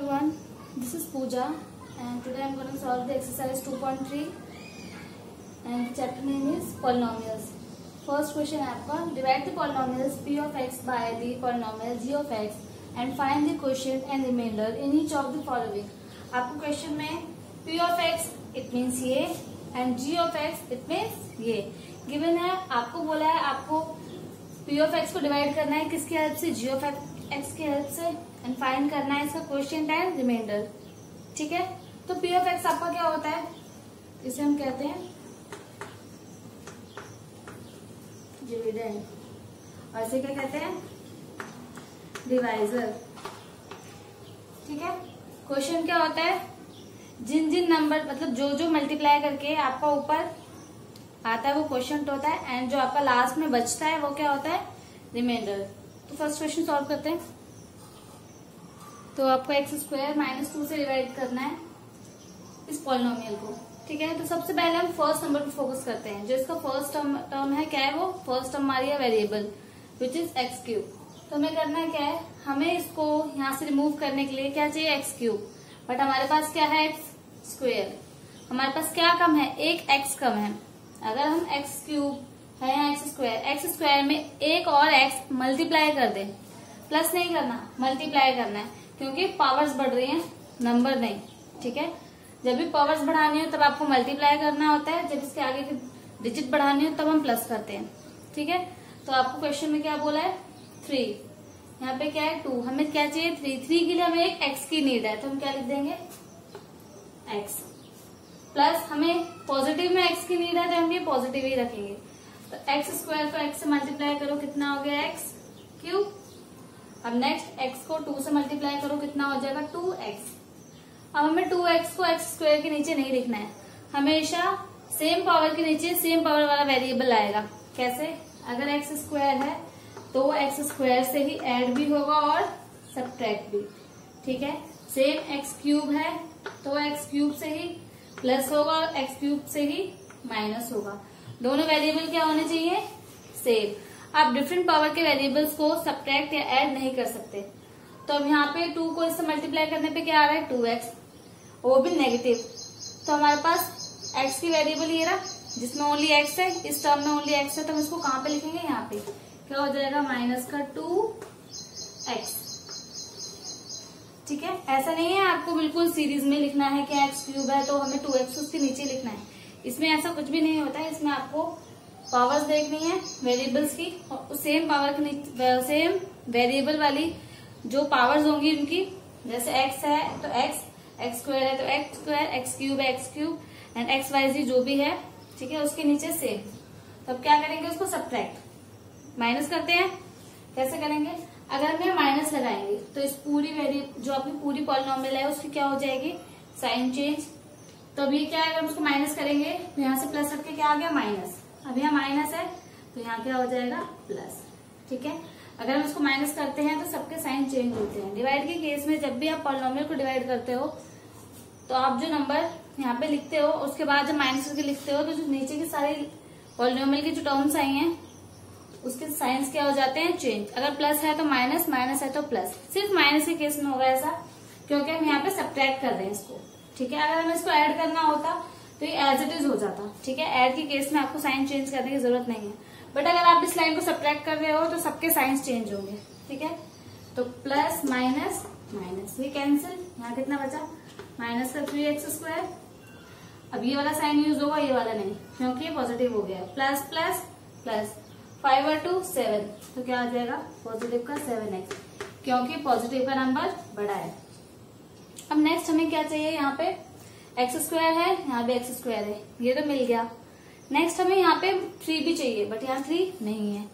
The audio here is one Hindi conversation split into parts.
everyone, this is Pooja and today I am going to solve the exercise 2.3 and the chapter name is polynomials. First question है आपका, divide the polynomials p of x by the polynomial g of x and find the quotient and remainder in each of the following. आपको क्वेश्चन में p of x it means ये and g of x it means ये गिवन है. आपको बोला है आपको p of x को डिवाइड करना है किसकी हेल्प से, g of x की हेल्प से एंड फाइंड करना है इसका क्वोशिएंट एंड रिमाइंडर. ठीक है, तो p of x आपका क्या होता है, इसे हम कहते हैं डिविडेंड और इसे क्या कहते हैं डिवाइजर. ठीक है, क्वेश्चन क्या होता है, जिन जिन नंबर मतलब जो जो मल्टीप्लाई करके आपका ऊपर आता है वो क्वोशिएंट होता है एंड जो आपका लास्ट में बचता है वो क्या होता है रिमाइंडर. तो फर्स्ट क्वेश्चन सॉल्व करते हैं. तो आपको x स्क्वायर -2 से डिवाइड करना है इस पॉलिनोमियल को. ठीक है, तो सबसे पहले हम फर्स्ट नंबर पे फोकस करते हैं. जो इसका फर्स्ट टर्म है क्या है, वो फर्स्ट टर्म हमारी है variable which is x cube. तो हमें करना है क्या है, हमें इसको यहाँ से रिमूव करने के लिए क्या चाहिए एक्स क्यूब, बट हमारे पास क्या है एक्स स्क्वायर. हमारे पास क्या कम है, एक एक्स कम है. अगर हम एक्स क्यूब है या एक्स स्क्वायर में एक और एक्स मल्टीप्लाई कर दें, प्लस नहीं करना मल्टीप्लाई करना है क्योंकि पावर्स बढ़ रही हैं नंबर नहीं. ठीक है, जब भी पावर्स बढ़ानी हो तब आपको मल्टीप्लाई करना होता है, जब इसके आगे की डिजिट बढ़ानी हो तब हम प्लस करते हैं. ठीक है, तो आपको क्वेश्चन में क्या बोला है 3, यहाँ पे क्या है 2, हमें क्या चाहिए 3 के लिए हमें एक एक्स की नीड है तो हम क्या लिख देंगे एक्स प्लस हमें पॉजिटिव में एक्स की नीड है तो हम ये पॉजिटिव ही रखेंगे. तो एक्स स्क्वायर को एक्स से मल्टीप्लाई करो कितना हो गया एक्स क्यूब. अब नेक्स्ट एक्स को 2 से मल्टीप्लाई करो कितना हो जाएगा 2x. अब हमें 2x को एक्स स्क्वायर के नीचे नहीं लिखना है, हमेशा सेम पावर के नीचे सेम पावर वाला वेरिएबल आएगा. कैसे, अगर एक्स स्क्वायर है तो एक्स स्क्वायर से ही ऐड भी होगा और सब्ट्रैक्ट भी. ठीक है, सेम एक्स क्यूब है तो एक्स क्यूब से ही प्लस होगा और एक्स क्यूब से ही माइनस होगा. दोनों वेरिएबल क्या होने चाहिए सेम. आप डिफरेंट पावर के वेरिएबल्स को सब्ट्रैक्ट या ऐड नहीं कर सकते. तो अब यहाँ पे 2 को इससे मल्टीप्लाई करने पे क्या आ रहा है 2x, वो भी नेगेटिव. तो हमारे पास x की वेरिएबल ये रहा जिसमें ओनली x है, इस टर्म में ओनली x है तो हम इसको कहाँ पे लिखेंगे, यहाँ पे क्या हो जाएगा -2x. ठीक है, ऐसा नहीं है आपको बिल्कुल सीरीज में लिखना है कि एक्स क्यूब है तो हमें 2x उसके नीचे लिखना है. इसमें ऐसा कुछ भी नहीं होता है. इसमें आपको पावर्स देखनी है वेरिएबल्स की, सेम पावर के सेम वेरिएबल वाली जो पावर्स होंगी उनकी, जैसे x है तो x स्क्वायर है तो एक्स स्क्वायर, एक्स क्यूब है x cube and x y z जो भी है. ठीक है, उसके नीचे सेम. तब क्या करेंगे, उसको सब्ट्रैक्ट माइनस करते हैं. कैसे करेंगे, अगर हम माइनस लगाएंगे तो इस पूरी जो आपकी पूरी पॉलिनोमियल है उसकी क्या हो जाएगी साइन चेंज. तो अब ये क्या है, अगर उसको माइनस करेंगे तो यहाँ से प्लस रख के क्या आ गया माइनस. अब यहाँ माइनस है तो यहाँ क्या हो जाएगा प्लस. ठीक है, अगर हम इसको माइनस करते हैं तो सबके साइन चेंज होते हैं. डिवाइड के केस में जब भी आप पॉलिनोमियल को डिवाइड करते हो तो आप जो नंबर यहाँ पे लिखते हो उसके बाद जब माइनस करके लिखते हो तो जो नीचे की सारी पॉलिनोमियल की जो टर्म्स आई हैं उसके साइंस क्या हो जाते हैं चेंज. अगर प्लस है तो माइनस, माइनस है तो प्लस. सिर्फ माइनस के केस में होगा ऐसा क्योंकि हम यहाँ पे सब्ट्रैक्ट कर रहे हैं इसको. ठीक है, अगर हमें इसको ऐड करना होता तो ये एज इट इज हो जाता. ठीक है, ऐड के केस में आपको साइन चेंज करने की जरूरत नहीं है, बट अगर आप इस लाइन को सब्ट्रैक्ट कर रहे हो तो सबके साइंस चेंज होंगे. ठीक है, तो प्लस माइनस माइनस ये कैंसिल, यहाँ कितना बचा -3x स्क्वायर. अब ये वाला साइन यूज होगा, ये वाला नहीं क्योंकि ये पॉजिटिव हो गया. प्लस प्लस प्लस 5 और 2 7 तो क्या आ जाएगा पॉजिटिव का 7x क्योंकि पॉजिटिव का नंबर बड़ा है. अब नेक्स्ट हमें क्या चाहिए, यहाँ पे एक्स स्क्वायर है, यहाँ पे एक्स स्क्वायर है, ये तो मिल गया. नेक्स्ट हमें यहाँ पे 3 भी चाहिए बट यहाँ 3 नहीं है.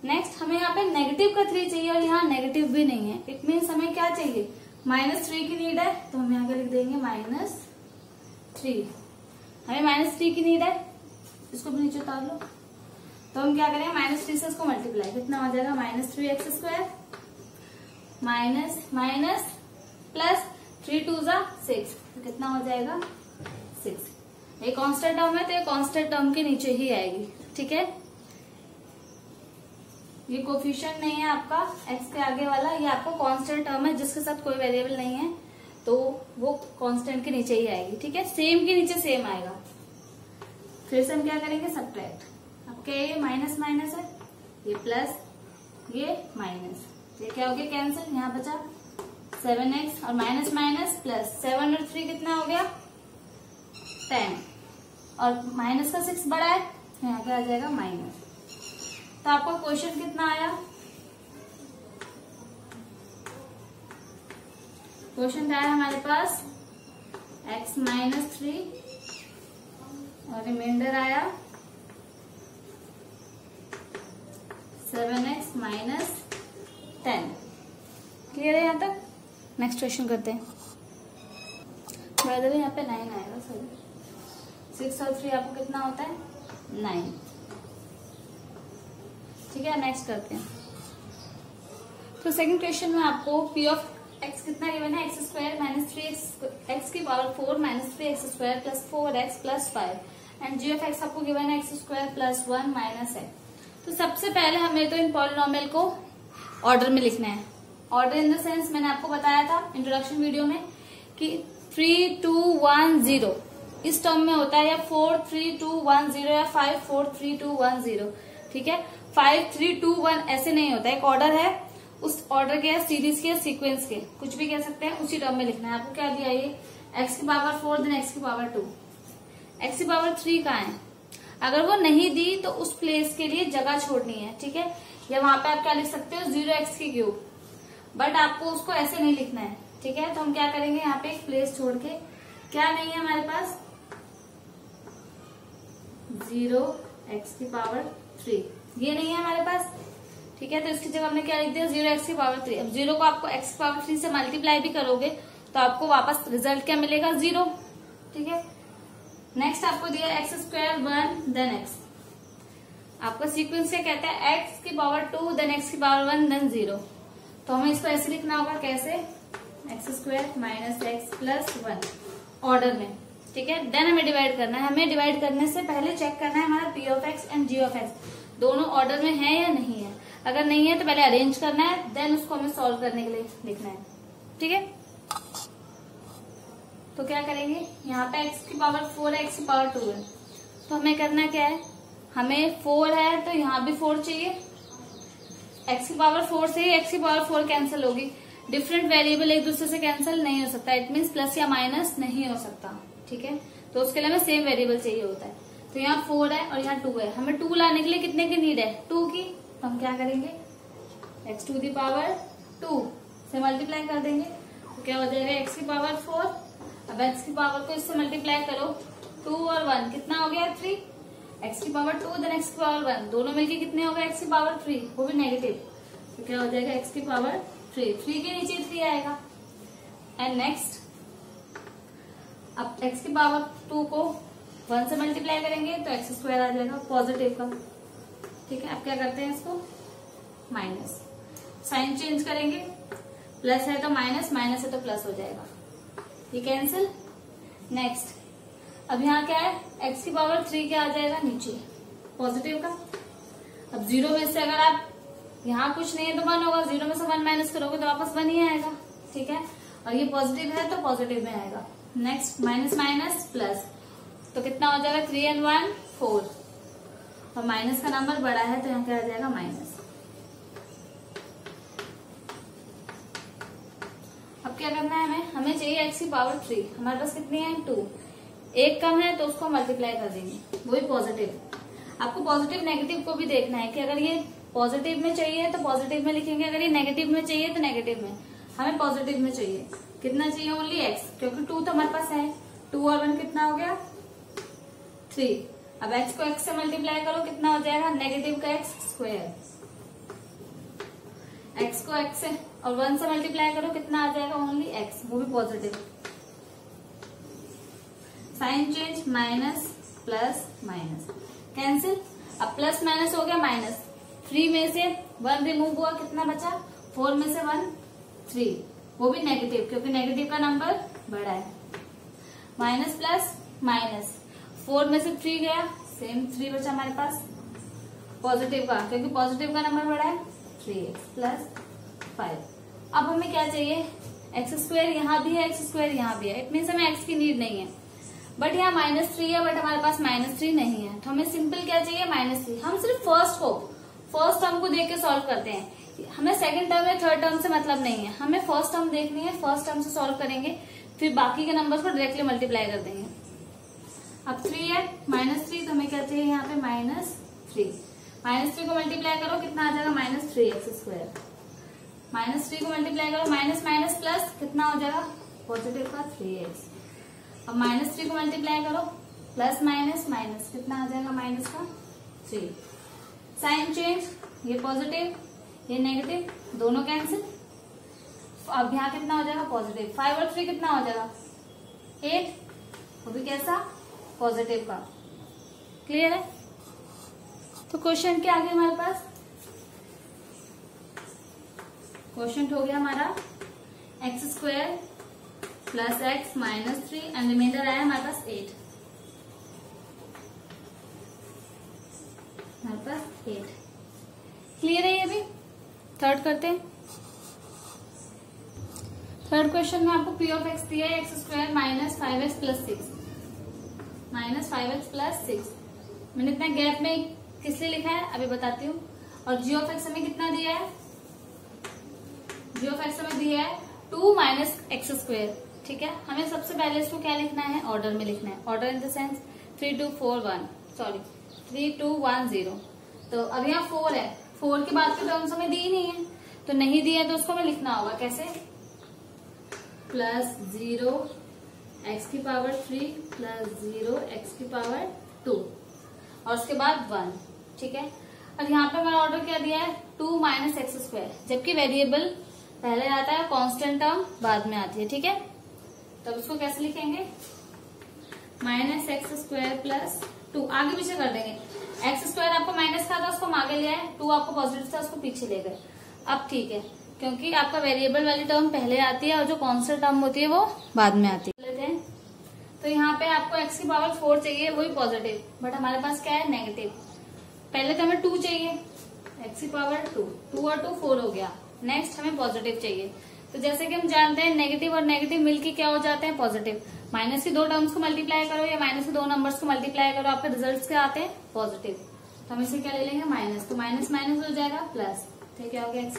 नेक्स्ट हमें यहाँ पे नेगेटिव का 3 चाहिए और यहाँ नेगेटिव भी नहीं है. इट मीन्स हमें क्या चाहिए -3 की नीड है तो हम यहाँ पे लिख देंगे -3. हमें -3 की नीड है, इसको भी नीचे उतार लो. तो हम क्या करेंगे -3 से इसको मल्टीप्लाई कितना हो जाएगा -3x square minus minus plus 3 2 6 तो कितना हो जाएगा 6. ये कांस्टेंट टर्म है तो ये कांस्टेंट टर्म के नीचे ही आएगी. ठीक है, ये कोफिशिएंट नहीं है आपका एक्स के आगे वाला, ये आपको कांस्टेंट टर्म है जिसके साथ कोई वेरिएबल नहीं है तो वो कांस्टेंट के नीचे ही आएगी। ठीक है, सेम के नीचे सेम आएगा। फिर से हम क्या करेंगे, सब्ट्रैक्ट। अब क्या, ये माइनस माइनस है, ये प्लस, ये माइनस, ये क्या हो गया, कैंसिल। यहाँ बचा 7x और माइनस माइनस प्लस, 7 और 3 कितना हो गया, 10, और माइनस का 6 बड़ा है, यहाँ पे आ जाएगा माइनस। तो आपका क्वेश्चन कितना आया, क्वेश्चन क्या है हमारे पास, x माइनस 3 और रिमाइंडर आया 7x माइनस 10। क्लियर है यहाँ तक? नेक्स्ट क्वेश्चन करते हैं। यहाँ पे 9 आएगा, सॉरी 6 और 3 आपको कितना होता है, 9। ठीक है, नेक्स्ट करते हैं। तो सेकंड क्वेश्चन में आपको पी ऑफ एक्स कितना गिवन है, एक्स स्क्वायर माइनस 3 एक्स की power 4 minus 3 x square plus 4x plus 5 and G of x आपको गिवन है x square plus 1 minus x. तो सबसे पहले हमें तो इन पॉलिनोमियल को ऑर्डर में लिखना है। ऑर्डर इन द सेंस मैंने आपको बताया था इंट्रोडक्शन वीडियो में कि 3 2 1 0 इस टर्म में होता है, या 4 3 2 1 0 या 5 4 3 2 1 0। ठीक है, 5 3 2 1 ऐसे नहीं होता, एक ऑर्डर है, उस ऑर्डर के या सीरीज के या सीक्वेंस के, कुछ भी कह सकते हैं, उसी टर्म में लिखना है। आपको क्या दिया, ये एक्स की पावर 4 देन एक्स की पावर 2, एक्स की पावर 3 कहाँ है, अगर वो नहीं दी तो उस प्लेस के लिए जगह छोड़नी है। ठीक है, या वहां पे आप क्या लिख सकते हो, 0x की क्यूब, बट आपको उसको ऐसे नहीं लिखना है। ठीक है, तो हम क्या करेंगे, यहाँ पे एक प्लेस छोड़ के, क्या नहीं है हमारे पास, 0x की पावर 3, ये नहीं है हमारे पास। ठीक है, तो इसकी जगह हमने क्या लिख दिया, 0x की पावर 3। अब 0 को आपको x की पावर 3 से मल्टीप्लाई भी करोगे तो आपको वापस रिजल्ट क्या मिलेगा, 0। ठीक है, नेक्स्ट आपको दिया एक्स स्क्वायर 1 देन x, आपका सीक्वेंस क्या कहता है, x की पावर 2 देन x की पावर 1 देन 0। तो हमें इसको ऐसे लिखना होगा, कैसे, x square minus x plus 1 order में। ठीक है, देन हमें डिवाइड करना है। हमें डिवाइड करने से पहले चेक करना है हमारा P of x and G of x दोनों ऑर्डर में है या नहीं है। अगर नहीं है तो पहले अरेंज करना है, देन उसको हमें सॉल्व करने के लिए लिखना है। ठीक है, तो क्या करेंगे, यहाँ पे x की पावर 4 है, x की पावर 2 है, तो हमें करना क्या है, हमें 4 है तो यहाँ भी 4 चाहिए, x की पावर 4 से ही x की पावर 4 कैंसिल होगी। डिफरेंट वेरिएबल एक दूसरे से कैंसिल नहीं हो सकता, इट मीन्स प्लस या माइनस नहीं हो सकता। ठीक है, तो उसके लिए हमें सेम वेरिएबल चाहिए होता है। तो यहाँ 4 है और यहाँ 2 है, हमें 2 लाने के लिए कितने की नीड है, 2 की। तो हम क्या करेंगे, x टू दी पावर 2 से मल्टीप्लाई कर देंगे, तो क्या हो जाएगा x की पावर 4। अब x की पावर को इससे मल्टीप्लाई करो, 2 और 1 कितना हो गया, 3, x की पावर 2 देन x की पावर 1 दोनों मिलके कितने हो गए, x की पावर 3, वो भी नेगेटिव, तो क्या हो जाएगा x की पावर 3, 3 के नीचे 3 आएगा। एंड नेक्स्ट, अब x की पावर 2 को 1 से मल्टीप्लाई करेंगे तो x स्क्वायर आ जाएगा पॉजिटिव का। ठीक है, अब क्या करते हैं, इसको माइनस, साइन चेंज करेंगे, प्लस है तो माइनस, माइनस है तो प्लस हो जाएगा, ये कैंसिल। नेक्स्ट, अब यहाँ क्या है, x की पावर 3 क्या आ जाएगा, नीचे पॉजिटिव का। अब 0 में से अगर आप, यहाँ कुछ नहीं है तो 1 होगा, 0 में से 1 माइनस करोगे तो वापस 1 ही आएगा। ठीक है, और ये पॉजिटिव है तो पॉजिटिव में आएगा। नेक्स्ट, माइनस माइनस प्लस, तो कितना हो जाएगा, 3 and 1 4, और माइनस का नंबर बड़ा है तो यहाँ क्या आ जाएगा, माइनस। अब क्या करना है, हमें चाहिए x की पावर 3, हमारे पास कितनी है, 2, एक कम है तो उसको मल्टीप्लाई कर देंगे, वही पॉजिटिव। आपको पॉजिटिव नेगेटिव को भी देखना है कि अगर ये पॉजिटिव में चाहिए तो पॉजिटिव में लिखेंगे, अगर ये नेगेटिव में चाहिए तो नेगेटिव में। हमें पॉजिटिव में चाहिए, कितना चाहिए, ओनली x, क्योंकि 2 तो हमारे पास है, 2 और 1 कितना हो गया, 3। अब x को x से मल्टीप्लाई करो, कितना हो जाएगा, नेगेटिव का x स्क्वायर, x को x से और 1 से मल्टीप्लाई करो, कितना आ जाएगा, ओनली x, वो भी positive. Sign change, minus plus minus cancel, अब प्लस माइनस हो गया माइनस, 3 में से 1 रिमूव हुआ, कितना बचा, 4 में से 1 3, वो भी नेगेटिव क्योंकि नेगेटिव का नंबर बड़ा है। माइनस प्लस माइनस, 4 में से 3 गया, सेम 3 बचा हमारे पास पॉजिटिव का, क्योंकि पॉजिटिव का नंबर बड़ा है, 3x प्लस 5। अब हमें क्या चाहिए, एक्स स्क्वायर यहाँ भी है, एक्स स्क्वायर यहाँ भी है, इट मीन्स हमें एक्स की नीड नहीं है। बट यहाँ -3 है, बट हमारे पास -3 नहीं है, तो हमें सिंपल क्या चाहिए, -3। हम सिर्फ फर्स्ट टर्म को देख के सॉल्व करते हैं, हमें सेकंड टर्म या थर्ड टर्म से मतलब नहीं है, हमें फर्स्ट टर्म देखनी है, फर्स्ट टर्म से सॉल्व करेंगे, फिर बाकी के नंबर्स को डायरेक्टली मल्टीप्लाई कर देंगे। अब 3 है, -3, तो हमें क्या चाहिए यहाँ पे -3। -3 को मल्टीप्लाई करो, कितना आ जाएगा, -3x²। -3 को मल्टीप्लाई करो, माइनस माइनस प्लस कितना हो जाएगा, पॉजिटिव का 3x। अब -3 को मल्टीप्लाई करो, प्लस माइनस माइनस कितना आ जाएगा, माइनस का 3। साइन चेंज, ये पॉजिटिव ये नेगेटिव, दोनों कैंसिल। अब यहाँ कितना हो जाएगा, पॉजिटिव। 5 और 3 कितना हो जाएगा, 8, वो भी कैसा, पॉजिटिव का। क्लियर है। तो क्वेश्चन क्या आ गया हमारे पास, क्वेश्चन हो गया हमारा x² + x -3 एंड रिमाइंडर आया हमारे पास 8। हमारे पास 8। क्लियर है ये भी। थर्ड करते हैं। थर्ड क्वेश्चन में आपको p ऑफ x दिया है x² - 5x + 6 -5x + 6। मैंने इतना गैप में किस लिए लिखा है अभी बताती हूँ। और g ऑफ x हमें कितना दिया है, g ऑफ x हमें दिया है 2 - x²। ठीक है, हमें सबसे पहले इसको क्या लिखना है, ऑर्डर में लिखना है। Order in the sense 3 2 4 1 sorry 3 2 1 0। तो अब यहाँ 4 है, 4 के बाद की टर्म्स हमें दी नहीं है, तो नहीं दी है तो उसको हमें लिखना होगा कैसे, +0 x³ + 0 x² और उसके बाद 1। ठीक है, और यहाँ पे हमारा ऑर्डर क्या दिया है, 2 - x², जबकि वेरिएबल पहले आता है, कांस्टेंट टर्म बाद में आती है। ठीक है, तब उसको कैसे लिखेंगे, -x² + 2 आगे पीछे कर देंगे। x² आपको माइनस था, उसको हम आगे ले आए, 2 आपको पॉजिटिव था, उसको पीछे ले गए। अब ठीक है, क्योंकि आपका वेरिएबल वाली टर्म पहले आती है और जो कांस्टेंट टर्म होती है वो बाद में आती है। लेते हैं, तो यहाँ पे आपको x⁴ चाहिए, वही पॉजिटिव, बट हमारे पास क्या है, नेगेटिव। पहले तो हमें 2 चाहिए, x⁴ 2 और 2 4 हो गया। नेक्स्ट हमें पॉजिटिव चाहिए, तो जैसे कि हम जानते हैं नेगेटिव और नेगेटिव मिलके क्या हो जाते हैं, पॉजिटिव। माइनस की 2 टर्म्स को मल्टीप्लाई करो या माइनस के 2 नंबर्स को मल्टीप्लाई करो, आपके रिजल्ट्स क्या आते हैं, पॉजिटिव। तो हम इसे क्या ले लेंगे, माइनस, तो माइनस माइनस हो जाएगा प्लस। तो क्या हो गया, x⁴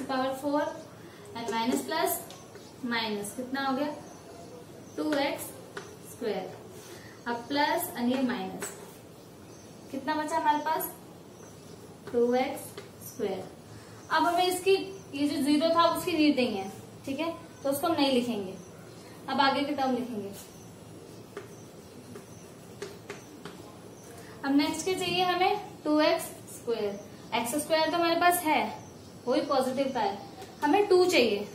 and minus plus minus कितना हो गया, 2x²। अब प्लस और ये माइनस, कितना बचा हमारे पास, 2x²। अब हमें इसकी ये जो 0 था उसकी नीड नहीं है। ठीक है, तो उसको हम नहीं लिखेंगे, अब आगे की टर्म लिखेंगे। अब नेक्स्ट क्या चाहिए हमें, 2x²। x² तो हमारे पास है, वही पॉजिटिव का है, हमें 2 चाहिए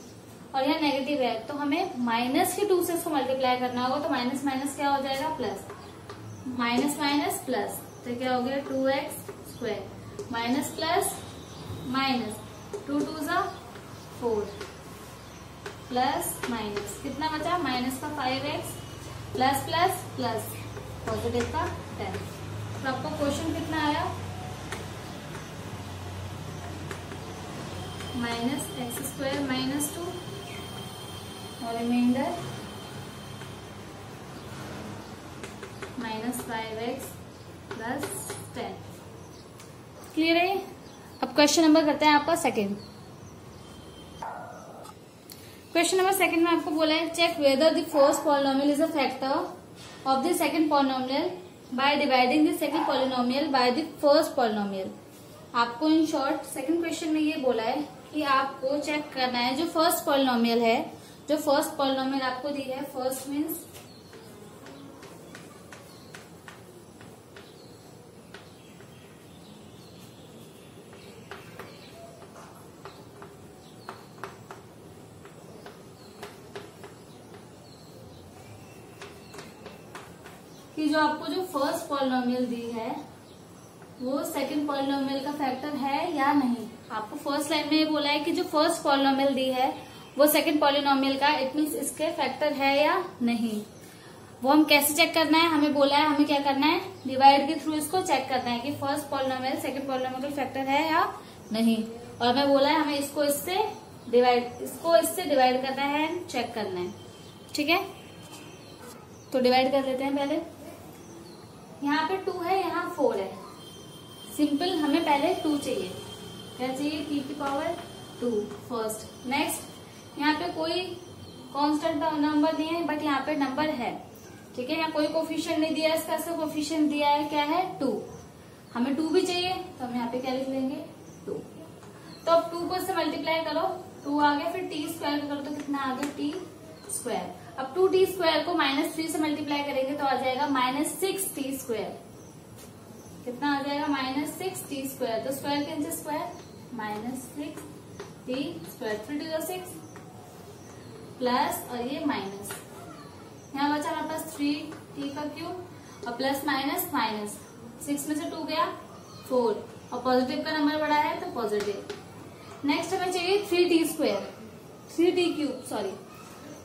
और यह नेगेटिव है, तो हमें -2 से इसको मल्टीप्लाई करना होगा। तो माइनस माइनस क्या हो जाएगा, प्लस, माइनस माइनस प्लस, तो क्या हो गया, 2x² minus plus minus 2 2 4 plus minus कितना बचा, माइनस का 5x plus plus plus positive का 10। तो आपको क्वेश्चन कितना आया, -x² - 2 और रिमाइंडर -5x + 10। क्लियर है। अब क्वेश्चन नंबर करते हैं आपका सेकंड। क्वेश्चन नंबर सेकंड में आपको बोला है, check whether the first polynomial is a factor of the second polynomial by dividing the second polynomial by the first polynomial. आपको इन शॉर्ट सेकंड क्वेश्चन में ये बोला है कि आपको चेक करना है जो फर्स्ट पॉलिनोमियल है, जो फर्स्ट पॉलिनोमियल आपको दी है, फर्स्ट मीन्स कि जो आपको जो फर्स्ट पॉलिनोमियल दी है वो सेकंड पॉलिनोमियल का फैक्टर है या नहीं। आपको फर्स्ट लाइन में ये बोला है कि जो फर्स्ट पॉलिनोमियल दी है वो सेकंड पॉलिनोमियल का, इट मीन्स इसके फैक्टर है या नहीं। वो हम कैसे चेक करना है, हमें बोला है हमें क्या करना है, डिवाइड के थ्रू इसको चेक करना है कि फर्स्ट पॉलिनोमियल सेकंड पॉलिनोमियल का फैक्टर है या नहीं। और हमें बोला है हमें इसको इससे डिवाइड, इसको इससे डिवाइड करना है एंड चेक करना है। ठीक है, तो डिवाइड कर लेते हैं पहले। यहाँ पे 2 है, यहाँ 4 है। सिंपल, हमें पहले 2 चाहिए। क्या चाहिए? t की पावर 2 फर्स्ट। नेक्स्ट, यहाँ पे कोई कांस्टेंट नंबर नहीं है, बट यहाँ पे नंबर है। ठीक है, यहाँ कोई कोफिशिएंट नहीं दिया, इसका सिर्फ कोफिशिएंट दिया है, क्या है? 2। हमें 2 भी चाहिए, तो हम यहाँ पे क्या लिख लेंगे? 2। तो अब 2 को इससे मल्टीप्लाई करो, 2 आ गया, फिर t स्क्वायर करो तो कितना आ गया? t square. अब 2t स्क्वायर को -3 से मल्टीप्लाई करेंगे तो आ जाएगा -6t स्क्वायर। कितना आ जाएगा? -6t square. तो स्क्वायर के नीचे square, -6t square, 3 to 6 plus, और ये माइनस, यहाँ बचा हमारे पास 3t का क्यूब और प्लस माइनस माइनस, 6 में से 2 गया 4, और पॉजिटिव का नंबर बड़ा है तो पॉजिटिव। नेक्स्ट हमें चाहिए 3t square, 3t cube sorry,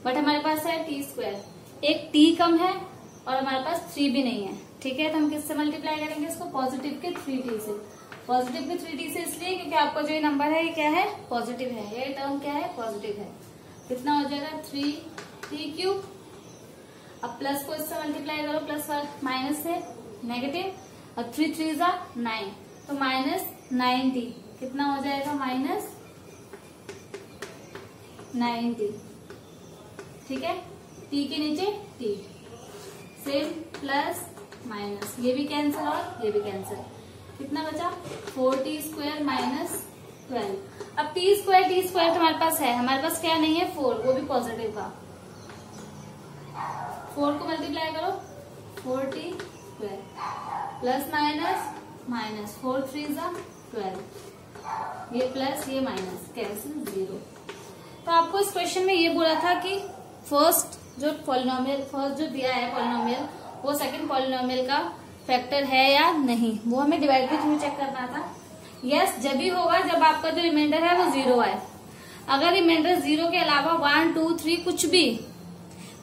but हमारे पास है t स्क्वायर। एक t कम है और हमारे पास 3 भी नहीं है। ठीक है, तो हम किससे मल्टीप्लाई करेंगे इसको? पॉजिटिव के 3t से। पॉजिटिव के 3t से इसलिए क्योंकि आपका जो ये नंबर है ये क्या है? पॉजिटिव है। ये टर्म क्या है? पॉजिटिव है। कितना हो जाएगा? 3t cube. अब प्लस को इससे मल्टीप्लाई करो, प्लस माइनस से नेगेटिव, और 3 3 9, तो -9t। कितना हो जाएगा? -9t। ठीक है, t के नीचे t, सेम प्लस माइनस, ये भी कैंसिल और ये भी कैंसिल। कितना बचा? 4t square -12। अब t स्क्वायर हमारे पास है, हमारे पास क्या नहीं है? 4, वो भी पॉजिटिव का। 4 को मल्टीप्लाई करो, 4t square plus minus minus, 4 3 12, ये प्लस ये माइनस, कैंसिल 0। तो आपको इस क्वेश्चन में ये बोला था कि फर्स्ट जो दिया है पॉलिनोमियल, वो सेकंड पॉलिनोमियल का फैक्टर है या नहीं, वो हमें डिवाइड के थ्रू चेक करना था। यस, जब भी होगा जब आपका जो रिमाइंडर है वो 0 आए। अगर रिमाइंडर 0 के अलावा 1 2 3 कुछ भी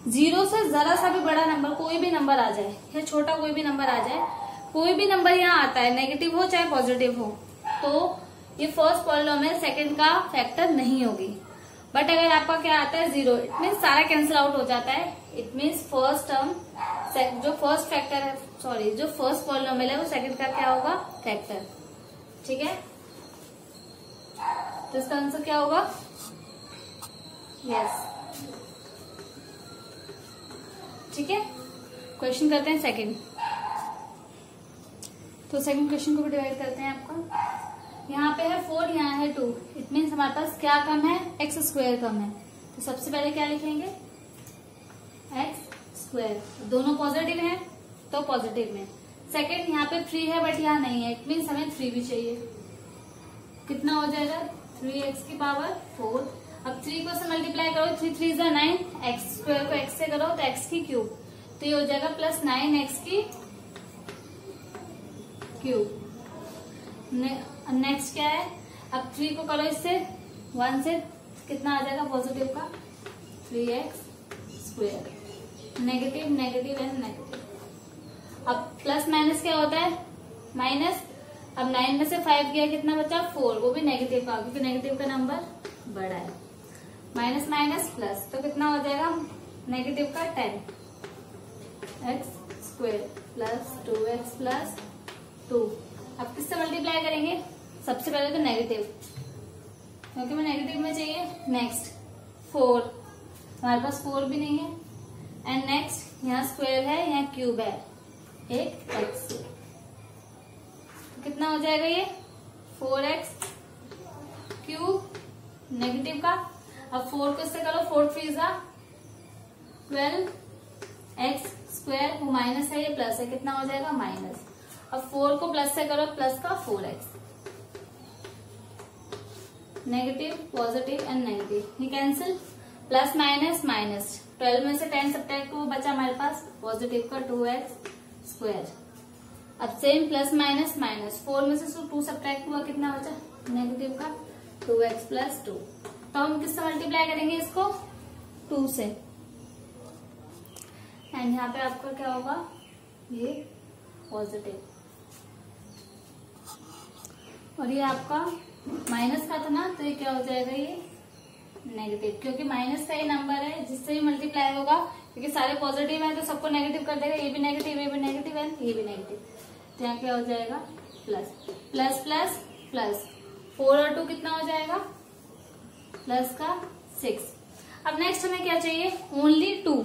0 से जरा सा भी बड़ा नंबर, कोई भी नंबर आ जाए या छोटा कोई भी नंबर आ जाए, कोई भी नंबर यहाँ आता है, नेगेटिव हो चाहे पॉजिटिव हो, तो ये फर्स्ट पॉलिनोमियल सेकंड का फैक्टर नहीं होगी। बट अगर आपका क्या आता है 0, इट मीन सारा कैंसिल आउट हो जाता है। इट मीन्स फर्स्ट टर्म, जो फर्स्ट फैक्टर है, सॉरी जो फर्स्ट पॉलिनोमियल है वो सेकंड का क्या होगा? फैक्टर। ठीक है, तो इसका आंसर क्या होगा? यस। ठीक है, क्वेश्चन करते हैं सेकंड। तो सेकंड क्वेश्चन को भी डिवाइड करते हैं आपका। यहाँ पे है 4, यहाँ है 2, इट मीन्स हमारे पास क्या कम है? x स्क्वायर कम है। तो सबसे पहले क्या लिखेंगे? x square. दोनों पॉजिटिव हैं तो पॉजिटिव में। सेकंड, यहाँ पे 3 है बट यहाँ नहीं है, इट मीन्स हमें 3 भी चाहिए। कितना हो जाएगा? 3x की पावर 4। अब 3 को से मल्टीप्लाई करो, 3 3 9, x स्क्वायर को x से करो तो x की क्यूब, तो ये हो जाएगा प्लस 9x की क्यूब। नेक्स्ट क्या है? अब 3 को करो इससे 1 से, कितना आ जाएगा पॉजिटिव का? 3x square. Negative negative and negative. अब प्लस माइनस क्या होता है? माइनस। अब 9 में से 5 गया, कितना बचा? 4, वो भी नेगेटिव का, क्योंकि नेगेटिव का नंबर बड़ा है। माइनस माइनस प्लस, तो कितना हो जाएगा? नेगेटिव का 10x square plus 2x plus 2। अब किससे मल्टीप्लाई करेंगे? सबसे पहले तो नेगेटिव, क्योंकि मैं नेगेटिव में चाहिए। नेक्स्ट 4, हमारे पास 4 भी नहीं है। एंड नेक्स्ट यहाँ स्क्वायर है, यहाँ क्यूब है, एक x। तो कितना हो जाएगा ये? 4x क्यूब नेगेटिव का। अब 4 को इससे करो, 4 3 12x स्क्वायर, वो माइनस है, ये प्लस है, कितना हो जाएगा? माइनस। अब 4 को प्लस से करो, प्लस का 4x। Negative positive and negative, ये कैंसिल, प्लस माइनस माइनस। 12 में से 10 सब्ट्रैक्ट को बचा हमारे पास पॉजिटिव का 2x स्क्वायर। अब सेम प्लस माइनस माइनस, 4 में से 2 सब्ट्रैक्ट हुआ, कितना बचा? नेगेटिव का 2x प्लस 2। तो हम किससे मल्टीप्लाई करेंगे इसको? 2 से। एंड यहाँ पे आपका क्या होगा? ये पॉजिटिव, और ये आपका माइनस का था ना, तो ये क्या हो जाएगा? ये नेगेटिव, क्योंकि माइनस का ही नंबर है जिससे भी मल्टीप्लाई होगा, क्योंकि सारे पॉजिटिव है तो सबको नेगेटिव कर देगा, ये भी नेगेटिव, ये भी नेगेटिव है, ये भी नेगेटिव, तो यहाँ क्या हो जाएगा प्लस प्लस प्लस प्लस 4 और 2 कितना हो जाएगा प्लस का 6। अब नेक्स्ट हमें क्या चाहिए, ओनली 2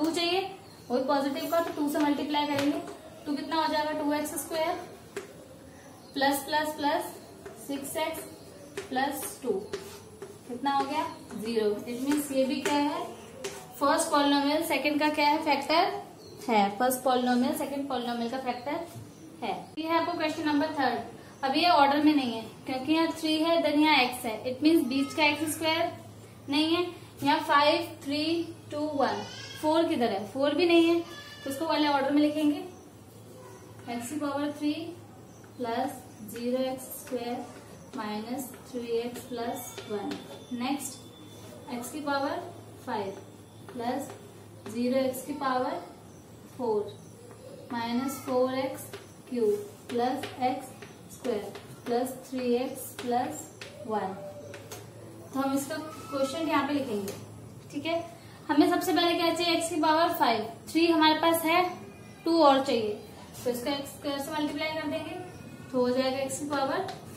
चाहिए, वही पॉजिटिव का, तो 2 से मल्टीप्लाई करेंगे, 2 कितना हो जाएगा 2x² plus plus plus 6x plus 2 कितना हो गया 0। इट मीन्स ये भी क्या है, फर्स्ट पॉलिनोमियल सेकंड का क्या है, फैक्टर है, फर्स्ट पॉलिनोमियल सेकंड पॉलिनोमियल का फैक्टर है। ये है आपको क्वेश्चन नंबर 3। अब ये ऑर्डर में नहीं है क्योंकि यहाँ 3 है, देन यहाँ x है, इट मीन्स बीच का x² नहीं है, यहाँ 5 3 2 1 4 किधर है, 4 भी नहीं है, तो इसको वाले ऑर्डर में लिखेंगे, x³ plus 0x² minus 3x plus 1। Next x³ 5 plus 0x³ 4 minus 4x³ plus x² plus 3x plus 1। तो हम इसका क्वेश्चन यहाँ पे लिखेंगे, ठीक है। हमें सबसे पहले क्या चाहिए, x³ 5, 3 हमारे पास है, 2 और चाहिए, तो इसका x² से मल्टीप्लाई कर देंगे तो हो जाएगा x³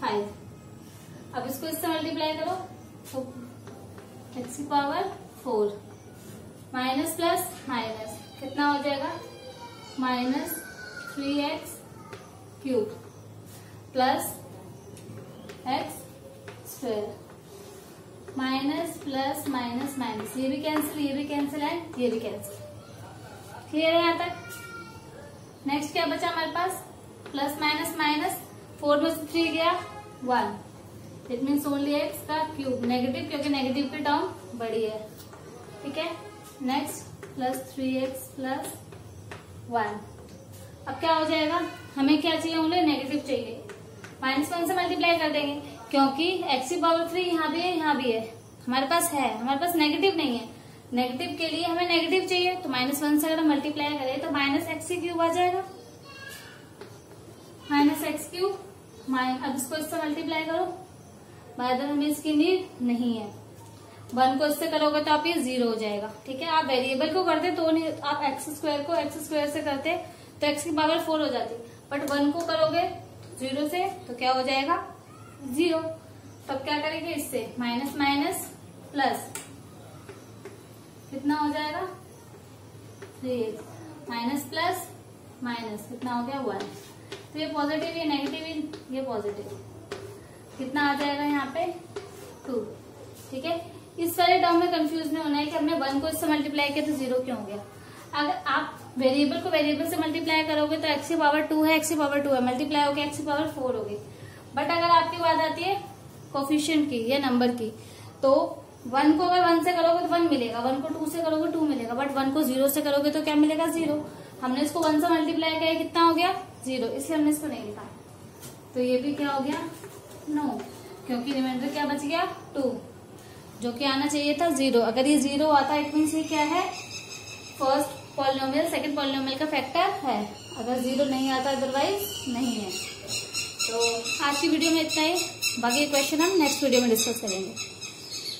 5। अब इसको इससे मल्टीप्लाई करो तो x³ 4 माइनस प्लस माइनस कितना हो जाएगा minus 3x³ plus x² minus plus minus minus, ये भी कैंसिल, ये भी कैंसिल है, ये भी कैंसिल। क्लियर है यहाँ तक। नेक्स्ट क्या बचा हमारे पास, प्लस माइनस माइनस, 4 में से 3 गया 1, इट मीन्स ओनली x का क्यूब, नेगेटिव क्योंकि नेगेटिव की टर्म बड़ी है, ठीक है। Next plus 3x plus 1। अब क्या हो जाएगा, हमें क्या चाहिए, ओनली नेगेटिव चाहिए, -1 से मल्टीप्लाई कर देंगे क्योंकि x³ यहाँ भी है, यहाँ भी है, हमारे पास है, हमारे पास नेगेटिव नहीं है, नेगेटिव के लिए हमें नेगेटिव चाहिए, तो -1 से अगर हम मल्टीप्लाई करें तो -x³ आ जाएगा, -x³। अब इसको इससे मल्टीप्लाई करो, बाद में हमें इसकी नीड नहीं है, 1 को इससे करोगे तो आप ये 0 हो जाएगा, ठीक है। आप वेरिएबल को करते तो नहीं, आप x² को x² से करते तो x³ 4 हो जाती, बट 1 को करोगे 0 से तो क्या हो जाएगा 0। तब क्या करेंगे, इससे माइनस माइनस प्लस कितना हो जाएगा 3x माइनस प्लस माइनस कितना हो गया 1। तो ये पॉजिटिव, ये नेगेटिव, ये पॉजिटिव, कितना आ जाएगा यहाँ पे 2, ठीक है। इस वाले टर्म में कंफ्यूज नहीं होना है कि हमने 1 को इससे मल्टीप्लाई किया तो 0 क्यों हो गया। अगर आप वेरिएबल को वेरिएबल से मल्टीप्लाई करोगे तो x² है, x² है, मल्टीप्लाई होगी x² 4 होगी। बट अगर आपकी बात आती है कोफिशिएंट की या नंबर की, तो 1 को अगर 1 से करोगे तो 1 मिलेगा, 1 को 2 से करोगे 2 मिलेगा, बट 1 को 0 से करोगे तो क्या मिलेगा 0। हमने इसको 1 से मल्टीप्लाई किया, कितना हो गया 0, इसलिए हमने इसको नहीं लिखा, तो ये भी क्या हो गया नो, क्योंकि रिमाइंडर क्या बच गया 2, जो कि आना चाहिए था 0। अगर ये 0 आता इट मीन्स ये क्या है, फर्स्ट पॉलिनोमियल सेकंड पॉलिनोमियल का फैक्टर है, अगर 0 नहीं आता अदरवाइज नहीं है। तो आज की वीडियो में इतना ही, बाकी क्वेश्चन हम नेक्स्ट वीडियो में डिस्कस करेंगे,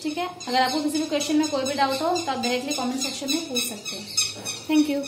ठीक है। अगर आपको किसी भी क्वेश्चन में कोई भी डाउट हो तो आप डायरेक्टली कमेंट सेक्शन में पूछ सकते हैं। Thank you.